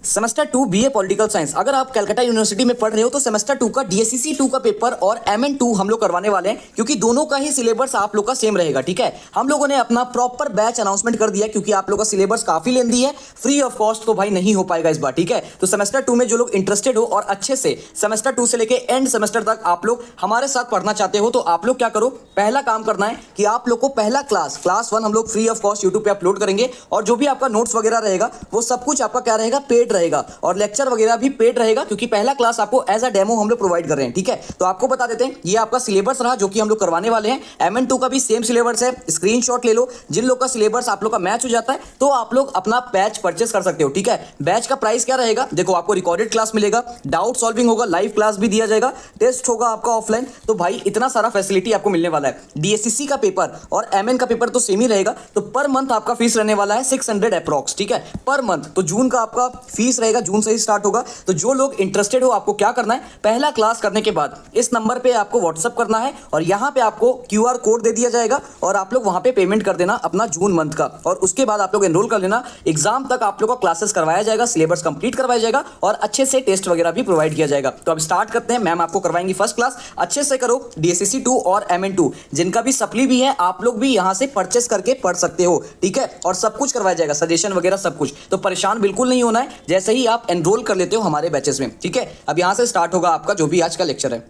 Semester 2 BA political science. अगर आप Calcutta university में पढ़ रहे हो तो सेमेस्टर 2 का डीएससीसी 2 का पेपर और MN2 हम लोग करवाने वाले हैं, क्योंकि दोनों का ही सिलेबस आप लोग का सेम रहेगा। ठीक है, हम लोगों ने अपना प्रॉपर बैच अनाउंसमेंट कर दिया, क्योंकि आप लोग का सिलेबस काफी लेंदी है, फ्री ऑफ कॉस्ट तो भाई नहीं हो पाएगा इस बार। ठीक है, तो सेमेस्टर 2 में जो लोग इंटरेस्टेड हो और अच्छे से सेमेस्टर 2 से लेके एंड सेमेस्टर तक आप लोग हमारे साथ पढ़ना चाहते हो, तो आप लोग क्या करो, पहला काम करना है कि आप लोग को पहला क्लास 1 हम लोग फ्री ऑफ कॉस्ट यूट्यूब पे अपलोड करेंगे, और जो भी आपका नोट्स वगैरह रहेगा वो सब कुछ आपका क्या रहेगा, पेड रहेगा, और लेक्चर वगैरह भी पेड रहेगा, क्योंकि पहला क्लास आपको एज अ डेमो हम लोग प्रोवाइड कर रहे हैं। ठीक है, तो आपको बता देते हैं ये आपका सिलेबस रहा जो कि हम लोग करवाने वाले हैं। MN2 का भी सेम सिलेबस है, स्क्रीनशॉट ले लो। जिन लोग का सिलेबस आप लोग का मैच हो जाता है तो आप लोग अपना बैच परचेस कर सकते हो। ठीक है, बैच का प्राइस क्या रहेगा, देखो आपको रिकॉर्डेड क्लास मिलेगा, डाउट सॉल्विंग होगा, लाइव क्लास भी दिया जाएगा, टेस्ट होगा आपका ऑफलाइन। तो भाई इतना सारा फैसिलिटी आपको मिलने वाला है। डीएससीसी का पेपर और MN का पेपर तो सेम ही रहेगा, तो पर मंथ आपका फीस रहने वाला है 600 अप्रॉक्स। ठीक है, पर मंथ। तो जून का आपका फीस रहेगा, जून से ही स्टार्ट होगा। तो जो लोग इंटरेस्टेड हो, आपको क्या करना है, पहला क्लास करने के बाद इस नंबर पे आपको व्हाट्सअप करना है, और यहां पे आपको QR कोड दे दिया जाएगा, और आप लोग वहां पे पेमेंट कर देना अपना जून मंथ का, और उसके बाद आप लोग एनरोल कर लेना। एग्जाम तक आप लोग का क्लासेस करवाया जाएगा, सिलेबस कंप्लीट करवाया जाएगा, और अच्छे से टेस्ट वगैरह भी प्रोवाइड किया जाएगा। तो अब स्टार्ट करते हैं। मैम आपको करवाएंगी फर्स्ट क्लास, अच्छे से करो। DSCC 2 और MN2 जिनका भी सप्ली भी है, आप लोग भी यहां से परचेस करके पढ़ सकते हो। ठीक है, और सब कुछ करवाया जाएगा, सजेशन वगैरह सब कुछ। तो परेशान बिल्कुल नहीं होना है, जैसे ही आप एनरोल कर लेते हो हमारे बैचेस में। ठीक है, अब यहां से स्टार्ट होगा आपका जो भी आज का लेक्चर है।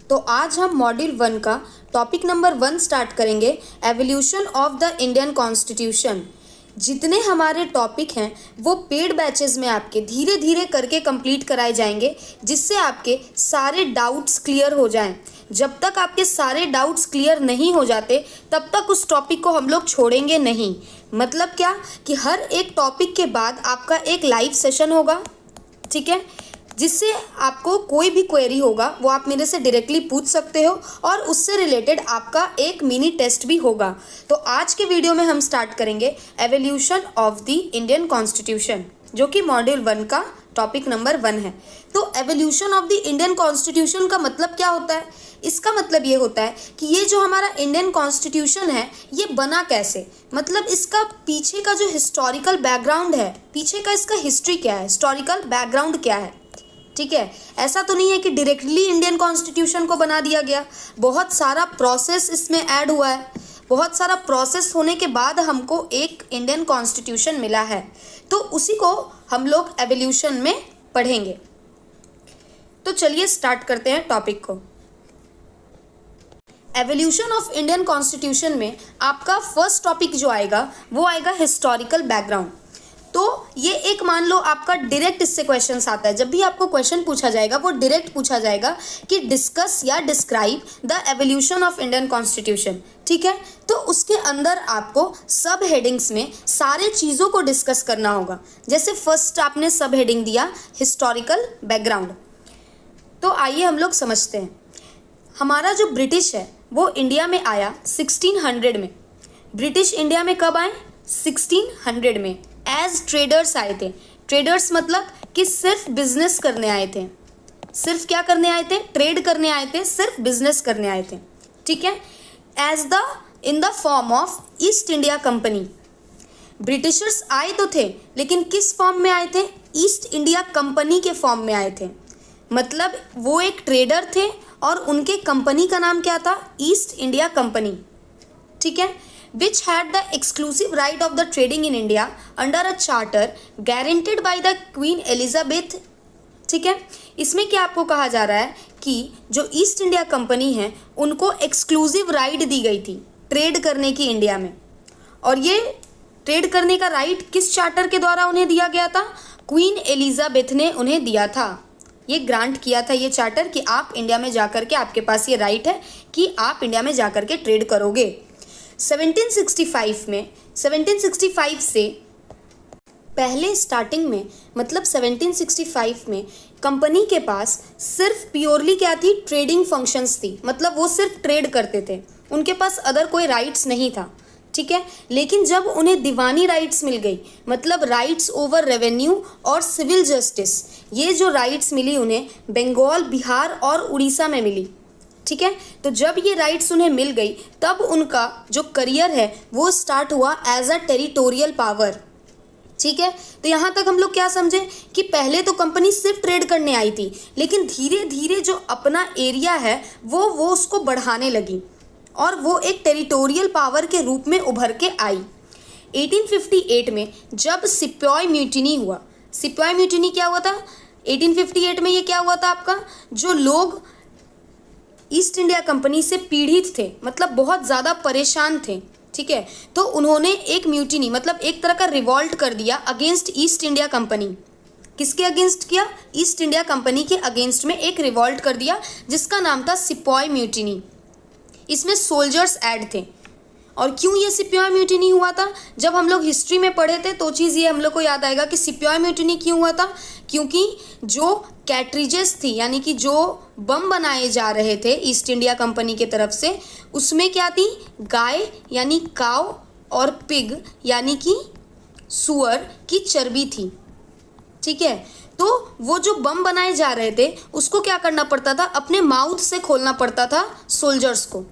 तो आज हम मॉड्यूल 1 का टॉपिक नंबर 1 स्टार्ट करेंगे, evolution of the Indian constitution. जितने हमारे टॉपिक हैं वो पेड बैचेस में आपके धीरे धीरे करके कंप्लीट कराए जाएंगे, जिससे आपके सारे डाउट्स क्लियर हो जाएं। जब तक आपके सारे डाउट्स क्लियर नहीं हो जाते तब तक उस टॉपिक को हम लोग छोड़ेंगे नहीं। मतलब क्या कि हर एक टॉपिक के बाद आपका एक लाइव सेशन होगा, ठीक है, जिससे आपको कोई भी क्वेरी होगा वो आप मेरे से डायरेक्टली पूछ सकते हो, और उससे रिलेटेड आपका एक मिनी टेस्ट भी होगा। तो आज के वीडियो में हम स्टार्ट करेंगे evolution of the Indian constitution, जो कि मॉड्यूल 1 का टॉपिक नंबर 1 है। तो evolution of the Indian constitution का मतलब क्या होता है? इसका मतलब ये होता है कि ये जो हमारा इंडियन कॉन्स्टिट्यूशन है ये बना कैसे, मतलब इसका पीछे का जो हिस्टोरिकल बैकग्राउंड है, पीछे का इसका हिस्ट्री क्या है, हिस्टोरिकल बैकग्राउंड क्या है। ठीक है, ऐसा तो नहीं है कि डायरेक्टली इंडियन कॉन्स्टिट्यूशन को बना दिया गया, बहुत सारा प्रोसेस इसमें ऐड हुआ है। बहुत सारा प्रोसेस होने के बाद हमको एक इंडियन कॉन्स्टिट्यूशन मिला है, तो उसी को हम लोग एवोल्यूशन में पढ़ेंगे। तो चलिए स्टार्ट करते हैं टॉपिक को। एवोल्यूशन ऑफ इंडियन कॉन्स्टिट्यूशन में आपका फर्स्ट टॉपिक जो आएगा वो आएगा हिस्टोरिकल बैकग्राउंड। तो ये एक मान लो आपका डायरेक्ट इससे क्वेश्चंस आता है, जब भी आपको क्वेश्चन पूछा जाएगा वो डायरेक्ट पूछा जाएगा कि डिस्कस या describe the evolution of Indian constitution. ठीक है, तो उसके अंदर आपको सब हेडिंग्स में सारे चीज़ों को डिस्कस करना होगा। जैसे फर्स्ट आपने सब हेडिंग दिया हिस्टोरिकल बैकग्राउंड। तो आइए हम लोग समझते हैं। हमारा जो ब्रिटिश है वो इंडिया में आया 1600 में। ब्रिटिश इंडिया में कब आए? 1600 में एज ट्रेडर्स आए थे। ट्रेडर्स मतलब कि सिर्फ बिजनेस करने आए थे। सिर्फ क्या करने आए थे? ट्रेड करने आए थे, सिर्फ बिजनेस करने आए थे। ठीक है, in the form of east India company. Britishers आए तो थे, लेकिन किस फॉर्म में आए थे? ईस्ट इंडिया कंपनी के फॉर्म में आए थे। मतलब वो एक ट्रेडर थे और उनके कंपनी का नाम क्या था? East India company. ठीक है, which had the exclusive right of the trading in India under a charter guaranteed by the Queen Elizabeth। ठीक है, इसमें क्या आपको कहा जा रहा है कि जो ईस्ट इंडिया कंपनी है उनको एक्सक्लूसिव राइट दी गई थी ट्रेड करने की इंडिया में, और ये ट्रेड करने का राइट किस चार्टर के द्वारा उन्हें दिया गया था? क्वीन एलिजाबेथ ने उन्हें दिया था। ये ग्रांट किया था ये चार्टर कि आप इंडिया में जाकर के, आपके पास ये राइट है कि आप इंडिया में जाकर के ट्रेड करोगे। 1765 से पहले स्टार्टिंग में, मतलब 1765 में कंपनी के पास सिर्फ प्योरली क्या थी? ट्रेडिंग फंक्शंस थी। मतलब वो सिर्फ ट्रेड करते थे, उनके पास अदर कोई राइट्स नहीं था। ठीक है, लेकिन जब उन्हें दीवानी राइट्स मिल गई, मतलब राइट्स ओवर रेवेन्यू और सिविल जस्टिस, ये जो राइट्स मिली उन्हें बंगाल, बिहार और उड़ीसा में मिली। ठीक है, तो जब ये राइट्स उन्हें मिल गई तब उनका जो करियर है वो स्टार्ट हुआ एज अ टेरिटोरियल पावर। ठीक है, तो यहाँ तक हम लोग क्या समझे कि पहले तो कंपनी सिर्फ ट्रेड करने आई थी, लेकिन धीरे धीरे जो अपना एरिया है वो उसको बढ़ाने लगी और वो एक टेरिटोरियल पावर के रूप में उभर के आई। 1858 में जब सिपॉय म्यूटिनी हुआ, सिपॉय म्यूटिनी क्या हुआ था 1858 में? ये क्या हुआ था आपका, जो लोग ईस्ट इंडिया कंपनी से पीड़ित थे, मतलब बहुत ज़्यादा परेशान थे, ठीक है, तो उन्होंने एक म्यूटिनी मतलब एक तरह का रिवॉल्ट कर दिया अगेंस्ट ईस्ट इंडिया कंपनी। किसके अगेंस्ट किया? ईस्ट इंडिया कंपनी के अगेंस्ट में एक रिवॉल्ट कर दिया जिसका नाम था सिपॉय म्यूटिनी। इसमें सोल्जर्स ऐड थे। और क्यों ये सिपॉय म्यूटिनी हुआ था? जब हम लोग हिस्ट्री में पढ़े थे तो चीज़ ये हम लोग को याद आएगा कि सिपॉय म्यूटिनी क्यों हुआ था, क्योंकि जो कैट्रिजेस थी यानी कि जो बम बनाए जा रहे थे ईस्ट इंडिया कंपनी के तरफ से, उसमें क्या थी, गाय यानी काव और पिग यानी कि सुअर की चर्बी थी, ठीक है। तो वो जो बम बनाए जा रहे थे उसको क्या करना पड़ता था, अपने माउथ से खोलना पड़ता था सोल्जर्स को।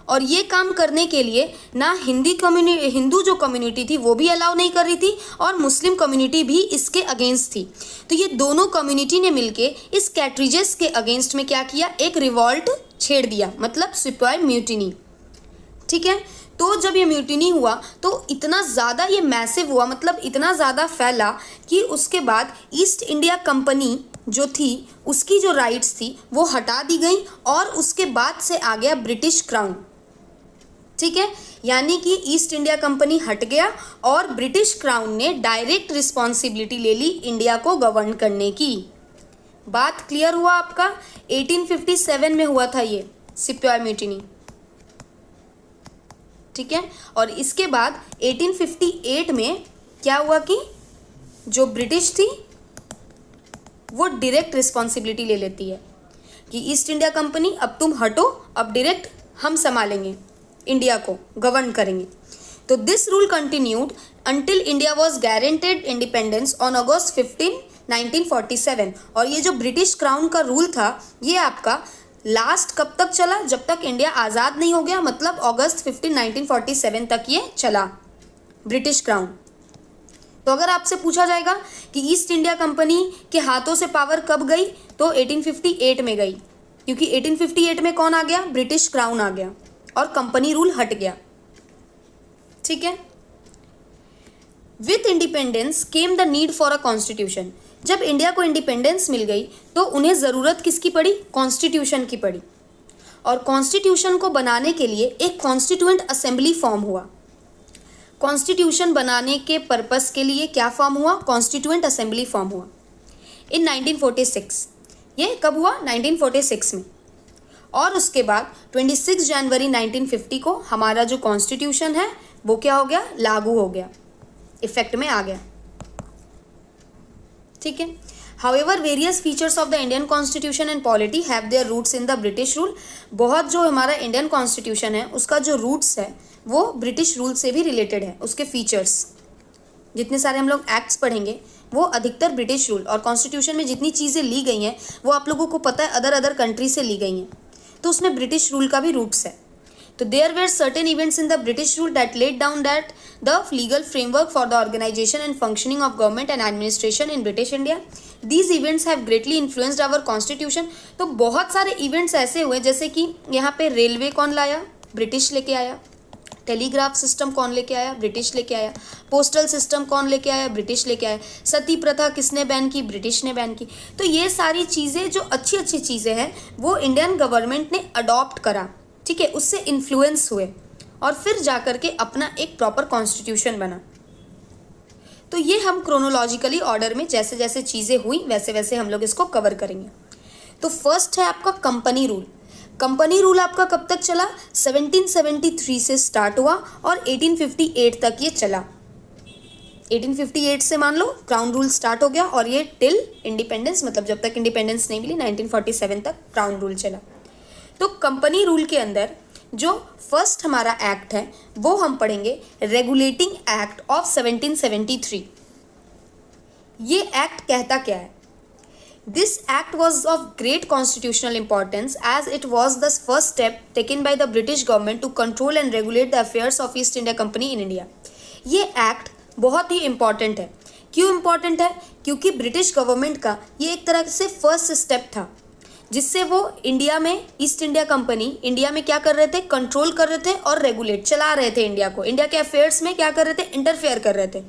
और ये काम करने के लिए ना हिंदू जो कम्युनिटी थी वो भी अलाउ नहीं कर रही थी और मुस्लिम कम्युनिटी भी इसके अगेंस्ट थी। तो ये दोनों कम्युनिटी ने मिलके इस कैट्रिजेस के अगेंस्ट में क्या किया, एक रिवॉल्ट छेड़ दिया, मतलब सिपॉय म्यूटिनी, ठीक है। तो जब ये म्यूटिनी हुआ तो इतना ज़्यादा ये मैसिव हुआ, मतलब इतना ज़्यादा फैला कि उसके बाद ईस्ट इंडिया कंपनी जो थी उसकी जो राइट्स थी वो हटा दी गई और उसके बाद से आ गया ब्रिटिश क्राउन, ठीक है। यानी कि ईस्ट इंडिया कंपनी हट गया और ब्रिटिश क्राउन ने डायरेक्ट रिस्पॉन्सिबिलिटी ले ली इंडिया को गवर्न करने की। बात क्लियर हुआ आपका? 1857 में हुआ था ये सिपॉय म्यूटिनी, ठीक है। और इसके बाद 1858 में क्या हुआ कि जो ब्रिटिश थी वो डायरेक्ट रिस्पॉन्सिबिलिटी ले लेती है कि ईस्ट इंडिया कंपनी अब तुम हटो, अब डायरेक्ट हम संभालेंगे, इंडिया को गवर्न करेंगे। तो this rule continued until India was guaranteed independence on August 15, 1947। और ये जो ब्रिटिश क्राउन का रूल था ये आपका लास्ट कब तक चला, जब तक इंडिया आज़ाद नहीं हो गया, मतलब अगस्त 15, 1947 तक ये चला ब्रिटिश क्राउन। तो अगर आपसे पूछा जाएगा कि ईस्ट इंडिया कंपनी के हाथों से पावर कब गई, तो 1858 में गई, क्योंकि 1858 में कौन आ गया, ब्रिटिश क्राउन आ गया और कंपनी रूल हट गया, ठीक है। With independence came the need for a constitution. जब इंडिया को इंडिपेंडेंस मिल गई तो उन्हें ज़रूरत किसकी पड़ी, कॉन्स्टिट्यूशन की पड़ी। और कॉन्स्टिट्यूशन को बनाने के लिए एक कॉन्स्टिट्यूएंट असेंबली फॉर्म हुआ। कॉन्स्टिट्यूशन बनाने के पर्पस के लिए क्या फॉर्म हुआ, कॉन्स्टिट्यूएंट असेंबली फॉर्म हुआ इन 1946। ये कब हुआ, 1946 में। और उसके बाद 26 जनवरी 1950 को हमारा जो कॉन्स्टिट्यूशन है वो क्या हो गया, लागू हो गया, इफेक्ट में आ गया, ठीक है। However various features of the Indian constitution and polity have their roots in the British rule. बहुत जो हमारा इंडियन कॉन्स्टिट्यूशन है उसका जो रूट्स है वो ब्रिटिश रूल से भी रिलेटेड है। उसके फीचर्स जितने सारे हम लोग एक्ट्स पढ़ेंगे वो अधिकतर ब्रिटिश रूल, और कॉन्स्टिट्यूशन में जितनी चीज़ें ली गई हैं वो आप लोगों को पता है अदर कंट्री से ली गई हैं, तो उसमें ब्रिटिश रूल का भी रूट्स है। तो there were certain events in the British rule that laid down that the legal framework for the organisation and functioning of government and administration in British India. These events have greatly influenced our constitution. तो बहुत सारे events ऐसे हुए, जैसे कि यहाँ पे railway कौन लाया, ब्रिटिश लेके आया। टेलीग्राफ सिस्टम कौन लेके आया, ब्रिटिश लेके आया। पोस्टल सिस्टम कौन लेके आया, ब्रिटिश लेके आया। सती प्रथा किसने बैन की, ब्रिटिश ने बैन की। तो ये सारी चीज़ें जो अच्छी अच्छी चीज़ें हैं वो इंडियन गवर्नमेंट ने अडॉप्ट करा, ठीक है, उससे इन्फ्लुएंस हुए और फिर जाकर के अपना एक प्रॉपर कॉन्स्टिट्यूशन बना। तो ये हम क्रोनोलॉजिकली ऑर्डर में जैसे जैसे चीज़ें हुई वैसे वैसे हम लोग इसको कवर करेंगे। तो फर्स्ट है आपका कंपनी रूल। कंपनी रूल आपका कब तक चला, 1773 से स्टार्ट हुआ और 1858 तक ये चला। 1858 से मान लो क्राउन रूल स्टार्ट हो गया और ये टिल इंडिपेंडेंस, मतलब जब तक इंडिपेंडेंस नहीं मिली 1947 तक क्राउन रूल चला। तो कंपनी रूल के अंदर जो फर्स्ट हमारा एक्ट है वो हम पढ़ेंगे रेगुलेटिंग एक्ट ऑफ 1773। ये एक्ट कहता क्या है? This act was of great constitutional importance as it was the first step taken by the British government to control and regulate the affairs of East India Company in India. ये act बहुत ही important है। क्यों important है? क्योंकि British government का ये एक तरह से फर्स्ट स्टेप था जिससे वो इंडिया में, ईस्ट इंडिया कंपनी इंडिया में क्या कर रहे थे, कंट्रोल कर रहे थे और रेगुलेट चला रहे थे इंडिया को, इंडिया के अफेयर्स में क्या कर रहे थे, इंटरफेयर कर रहे थे।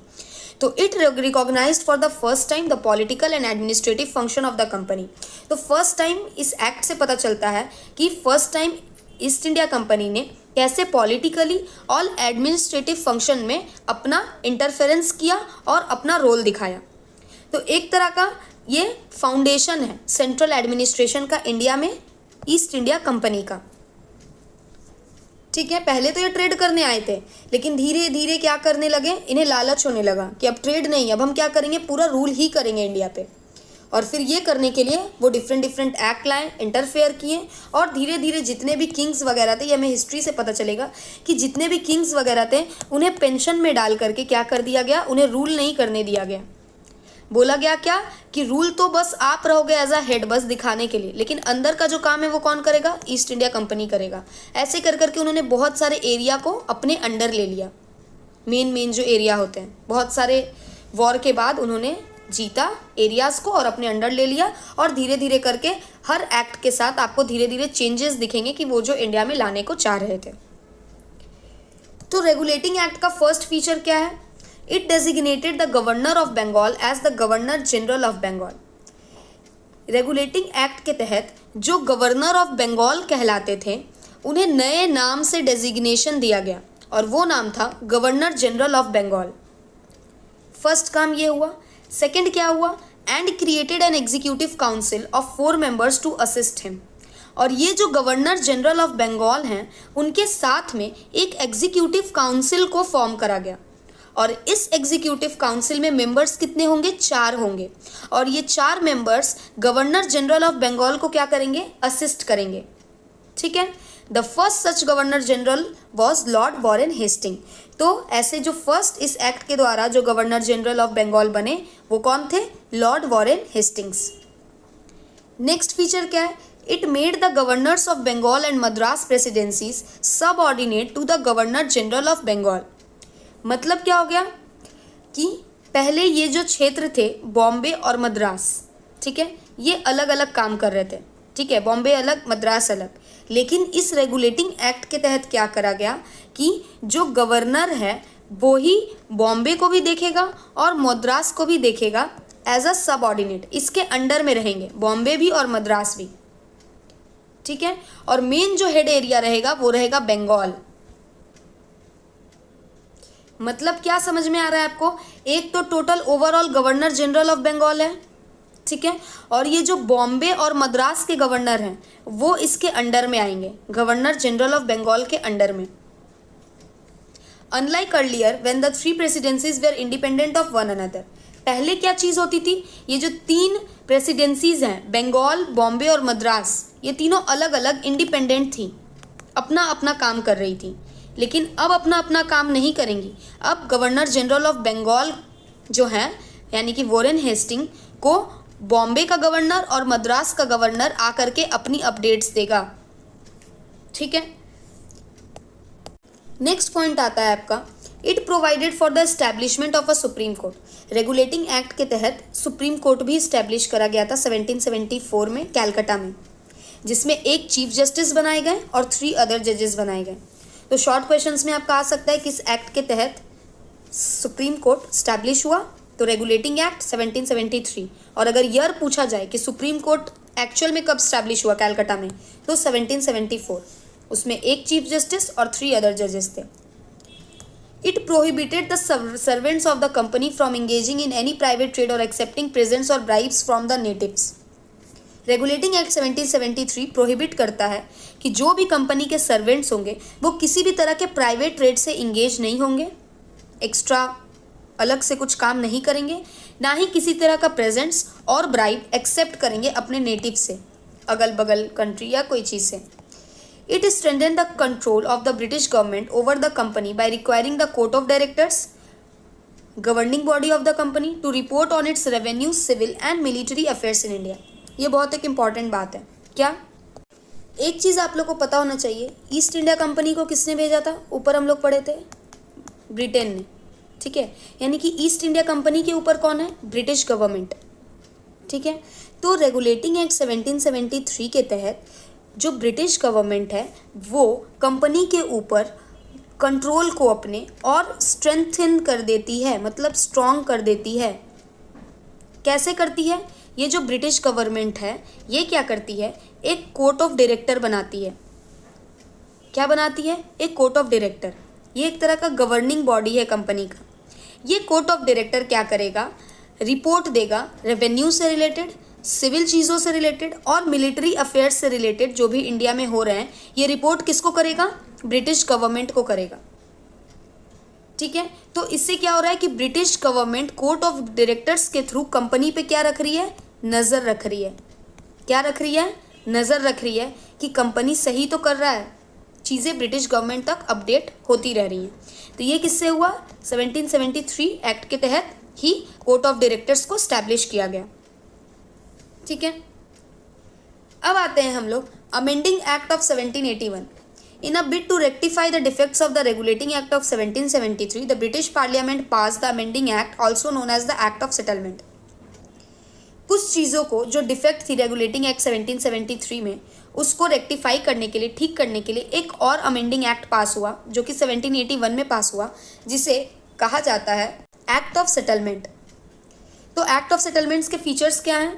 तो it recognised for the first time the political and administrative function of the company. तो फर्स्ट टाइम इस एक्ट से पता चलता है कि first time East India Company ने कैसे पॉलिटिकली और एडमिनिस्ट्रेटिव फंक्शन में अपना इंटरफेरेंस किया और अपना रोल दिखाया। तो एक तरह का ये फाउंडेशन है सेंट्रल एडमिनिस्ट्रेशन का इंडिया में ईस्ट इंडिया कंपनी का। ठीक है, पहले तो ये ट्रेड करने आए थे, लेकिन धीरे धीरे क्या करने लगे, इन्हें लालच होने लगा कि अब ट्रेड नहीं, अब हम क्या करेंगे, पूरा रूल ही करेंगे इंडिया पे। और फिर ये करने के लिए वो डिफरेंट एक्ट लाए, इंटरफेयर किए, और धीरे धीरे जितने भी किंग्स वगैरह थे, ये हमें हिस्ट्री से पता चलेगा कि जितने भी किंग्स वगैरह थे उन्हें पेंशन में डाल करके क्या कर दिया गया, उन्हें रूल नहीं करने दिया गया। बोला गया क्या कि रूल तो बस आप रहोगे एज अ हेड, बस दिखाने के लिए, लेकिन अंदर का जो काम है वो कौन करेगा, ईस्ट इंडिया कंपनी करेगा। ऐसे कर करके उन्होंने बहुत सारे एरिया को अपने अंडर ले लिया, मेन जो एरिया होते हैं, बहुत सारे वॉर के बाद उन्होंने जीता एरियाज़ को और अपने अंडर ले लिया। और धीरे धीरे करके हर एक्ट के साथ आपको धीरे धीरे चेंजेस दिखेंगे कि वो जो इंडिया में लाने को चाह रहे थे। तो रेगुलेटिंग एक्ट का फर्स्ट फीचर क्या है? It designated the governor of Bengal as the governor general of Bengal. Regulating act के तहत जो गवर्नर ऑफ बंगाल कहलाते थे उन्हें नए नाम से डेजिग्नेशन दिया गया और वो नाम था governor general of Bengal. First काम ये हुआ। सेकंड क्या हुआ? And created an executive council of 4 members to assist him. और ये जो गवर्नर जनरल ऑफ बंगाल हैं उनके साथ में एक एग्जीक्यूटिव काउंसिल को फॉर्म करा गया और इस एग्जीक्यूटिव काउंसिल में मेंबर्स कितने होंगे? 4 होंगे। और ये 4 members governor general of Bengal को क्या करेंगे? असिस्ट करेंगे। ठीक है। The first such governor general was Lord Warren Hasting. तो ऐसे जो फर्स्ट इस एक्ट के द्वारा जो गवर्नर जनरल ऑफ बंगाल बने वो कौन थे? Lord Warren Hastings. Next feature क्या है? It made the governors of Bengal and Madras presidencies subordinate to the governor general of Bengal. मतलब क्या हो गया कि पहले ये जो क्षेत्र थे बॉम्बे और मद्रास, ठीक है, ये अलग अलग काम कर रहे थे। ठीक है, बॉम्बे अलग, मद्रास अलग। लेकिन इस रेगुलेटिंग एक्ट के तहत क्या करा गया कि जो गवर्नर है वो ही बॉम्बे को भी देखेगा और मद्रास को भी देखेगा एज अ सबऑर्डिनेट, इसके अंडर में रहेंगे बॉम्बे भी और मद्रास भी। ठीक है। और मेन जो हेड एरिया रहेगा वो रहेगा बंगाल। मतलब क्या समझ में आ रहा है आपको? एक तो total overall governor general of Bengal है, ठीक है, और ये जो बॉम्बे और मद्रास के गवर्नर हैं वो इसके अंडर में आएंगे, गवर्नर जनरल ऑफ बंगाल के अंडर में। Unlike earlier when the 3 presidencies were independent of one another. पहले क्या चीज़ होती थी? ये जो 3 प्रेसिडेंसीज हैं बंगाल, बॉम्बे और मद्रास, ये तीनों अलग अलग इंडिपेंडेंट थी, अपना अपना काम कर रही थी। लेकिन अब अपना अपना काम नहीं करेंगी। अब गवर्नर जनरल ऑफ बंगाल जो हैं यानी कि वॉरेन हेस्टिंग को बॉम्बे का गवर्नर और मद्रास का गवर्नर आकर के अपनी अपडेट्स देगा। ठीक है। नेक्स्ट पॉइंट आता है आपका, it provided for the establishment of a supreme court. Regulating act के तहत सुप्रीम कोर्ट भी इस्टेब्लिश करा गया था 1774 में कैलकाटा में, जिसमें एक चीफ जस्टिस बनाए गए और 3 अदर जजेस बनाए गए। तो शॉर्ट क्वेश्चंस में आपका आ सकता है कि इस एक्ट के तहत सुप्रीम कोर्ट स्टैब्लिश हुआ, तो रेगुलेटिंग एक्ट 1773। और अगर ईयर पूछा जाए कि सुप्रीम कोर्ट एक्चुअल में कब स्टैब्लिश हुआ कैलकाटा में, तो 1774। उसमें एक चीफ जस्टिस और 3 अदर जजेस थे। It prohibited the servants of the company from engaging in any private trade और एक्सेप्टिंग प्रेजेंट्स और bribes from the natives. Regulating act 1773 prohibit करता है कि जो भी कंपनी के सर्वेंट्स होंगे वो किसी भी तरह के प्राइवेट ट्रेड से इंगेज नहीं होंगे, एक्स्ट्रा अलग से कुछ काम नहीं करेंगे, ना ही किसी तरह का प्रेजेंट्स और ब्राइब एक्सेप्ट करेंगे अपने नेटिव से, अगल बगल कंट्री या कोई चीज़ से। It strengthen the control of the British government over the company by requiring the court of directors, governing body of the company, to report on its revenue, civil and military affairs in India. ये बहुत एक important बात है। क्या एक चीज़ आप लोग को पता होना चाहिए, ईस्ट इंडिया कंपनी को किसने भेजा था? ऊपर हम लोग पढ़े थे, ब्रिटेन ने। ठीक है, यानी कि ईस्ट इंडिया कंपनी के ऊपर कौन है? British government. ठीक है, तो रेगुलेटिंग एक्ट 1773 के तहत जो ब्रिटिश गवर्नमेंट है वो कंपनी के ऊपर कंट्रोल को अपने और स्ट्रेंथन कर देती है, मतलब स्ट्रॉन्ग कर देती है। कैसे करती है? ये जो ब्रिटिश गवर्नमेंट है ये क्या करती है? एक कोर्ट ऑफ डायरेक्टर बनाती है। क्या बनाती है? एक कोर्ट ऑफ डायरेक्टर। ये एक तरह का गवर्निंग बॉडी है कंपनी का। ये कोर्ट ऑफ डायरेक्टर क्या करेगा? रिपोर्ट देगा रेवेन्यू से रिलेटेड, सिविल चीज़ों से रिलेटेड और मिलिट्री अफेयर्स से रिलेटेड जो भी इंडिया में हो रहे हैं। ये रिपोर्ट किसको करेगा? ब्रिटिश गवर्नमेंट को करेगा। ठीक है, तो इससे क्या हो रहा है कि British government court of directors के थ्रू कंपनी पे क्या रख रही है? नज़र रख रही है। क्या रख रही है? नज़र रख रही है कि कंपनी सही तो कर रहा है, चीज़ें ब्रिटिश गवर्नमेंट तक अपडेट होती रह रही हैं। तो ये किससे हुआ? 1773 एक्ट के तहत ही कोर्ट ऑफ डायरेक्टर्स को स्टैब्लिश किया गया। ठीक है, अब आते हैं हम लोग amending act of 1781। In a bid to rectify the defects of the Regulating Act of 1773, the British Parliament passed the Amending Act, also known as the Act of Settlement. कुछ चीज़ों को जो डिफेक्ट थी रेगुलेटिंग एक्ट 1773 में, उसको rectify करने के लिए, ठीक करने के लिए एक और अमेंडिंग एक्ट पास हुआ जो कि 1781 में पास हुआ, जिसे कहा जाता है एक्ट ऑफ सेटलमेंट। तो एक्ट ऑफ सेटलमेंट्स के फीचर्स क्या हैं?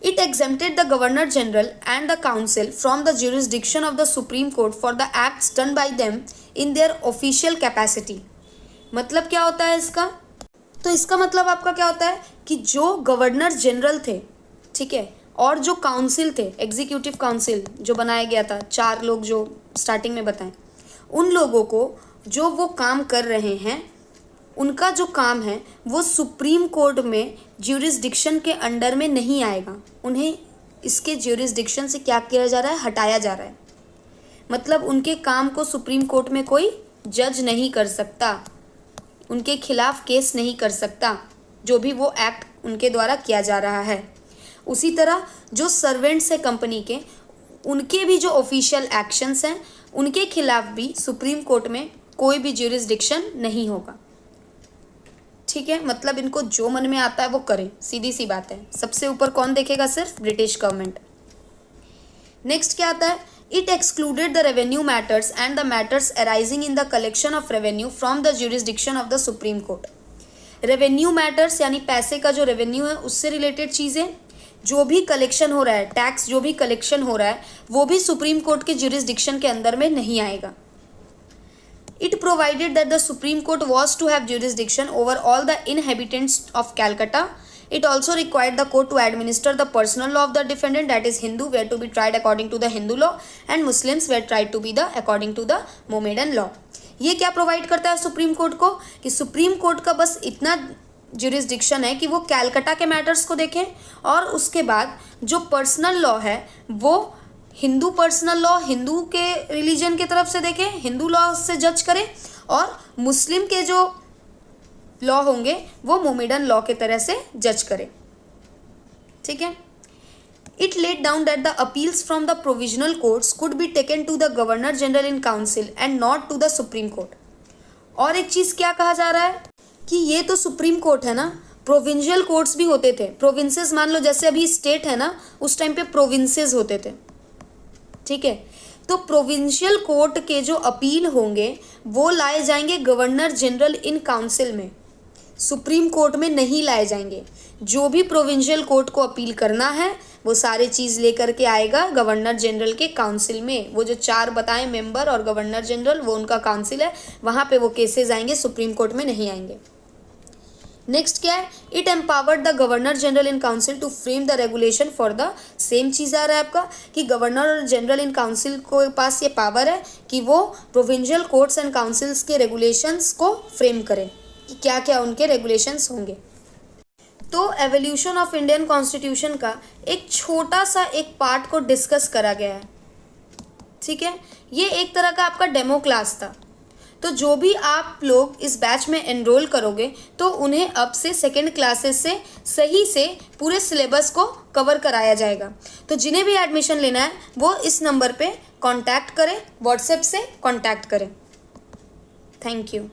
It exempted the Governor General and the Council from the jurisdiction of the Supreme Court for the acts done by them in their official capacity. मतलब क्या होता है इसका? तो इसका मतलब आपका क्या होता है कि जो गवर्नर जनरल थे, ठीक है, और जो काउंसिल थे, एग्जीक्यूटिव काउंसिल जो बनाया गया था, 4 लोग जो स्टार्टिंग में बताएं, उन लोगों को जो वो काम कर रहे हैं, उनका जो काम है वो सुप्रीम कोर्ट में ज्यूरिसडिक्शन के अंडर में नहीं आएगा। उन्हें इसके ज्यूरिसडिक्शन से क्या किया जा रहा है? हटाया जा रहा है। मतलब उनके काम को सुप्रीम कोर्ट में कोई जज नहीं कर सकता, उनके खिलाफ केस नहीं कर सकता, जो भी वो एक्ट उनके द्वारा किया जा रहा है। उसी तरह जो सर्वेंट्स है कंपनी के, उनके भी जो ऑफिशियल एक्शंस हैं, उनके खिलाफ भी सुप्रीम कोर्ट में कोई भी ज्यूरिसडिक्शन नहीं होगा। ठीक है, मतलब इनको जो मन में आता है वो करें, सीधी सी बात है। सबसे ऊपर कौन देखेगा? सिर्फ ब्रिटिश गवर्नमेंट। नेक्स्ट क्या आता है? It excluded the revenue matters and the matters arising in the collection of revenue from the jurisdiction of the supreme court. Revenue matters यानी पैसे का जो रेवेन्यू है उससे रिलेटेड चीज़ें, जो भी कलेक्शन हो रहा है, टैक्स जो भी कलेक्शन हो रहा है, वो भी सुप्रीम कोर्ट के ज्यूरिसडिक्शन के अंदर में नहीं आएगा। It provided that the Supreme Court was to have jurisdiction over all the inhabitants of Calcutta. It also required the court to administer the personal law of the defendant, that is Hindu were to be tried according to the Hindu law and Muslims were tried to be the according to the Mohammedan law. ये क्या provide करता है supreme court को? कि supreme court का बस इतना jurisdiction है कि वो कैलकटा के मैटर्स को देखें और उसके बाद जो पर्सनल लॉ है वो हिंदू पर्सनल लॉ हिंदू के रिलीजन की तरफ से देखें, हिंदू लॉ से जज करें, और मुस्लिम के जो लॉ होंगे वो मोमेडन लॉ के तरह से जज करें। ठीक है, it laid down that the appeals from the provisional courts could be taken to the governor general in council and not to the supreme court. और एक चीज़ क्या कहा जा रहा है कि ये तो सुप्रीम कोर्ट है ना, प्रोविंशियल कोर्ट्स भी होते थे। प्रोविंसेस मान लो जैसे अभी स्टेट है ना, उस टाइम पे प्रोविंसेस होते थे। ठीक है, तो प्रोविंशियल कोर्ट के जो अपील होंगे वो लाए जाएंगे गवर्नर जनरल इन काउंसिल में, सुप्रीम कोर्ट में नहीं लाए जाएंगे। जो भी प्रोविंशियल कोर्ट को अपील करना है वो सारे चीज़ लेकर के आएगा गवर्नर जनरल के काउंसिल में। वो जो 4 बताएं मेंबर और गवर्नर जनरल, वो उनका काउंसिल है, वहाँ पे वो केसेस आएंगे, सुप्रीम कोर्ट में नहीं आएंगे। नेक्स्ट क्या है? It empowered the governor general in council to frame the regulation for the, same चीज़ आ रहा है आपका कि गवर्नर जनरल इन काउंसिल को पास ये पावर है कि वो प्रोविंशियल कोर्ट्स एंड काउंसिल्स के रेगुलेशंस को फ्रेम करें कि क्या क्या उनके रेगुलेशंस होंगे। तो एवोल्यूशन ऑफ इंडियन कॉन्स्टिट्यूशन का एक छोटा सा एक पार्ट को डिस्कस करा गया है। ठीक है, ये एक तरह का आपका डेमो क्लास था। तो जो भी आप लोग इस बैच में एनरोल करोगे तो उन्हें अब से सेकेंड क्लासेस से सही से पूरे सिलेबस को कवर कराया जाएगा। तो जिन्हें भी एडमिशन लेना है वो इस नंबर पे कांटेक्ट करें, व्हाट्सएप से कांटेक्ट करें। Thank you.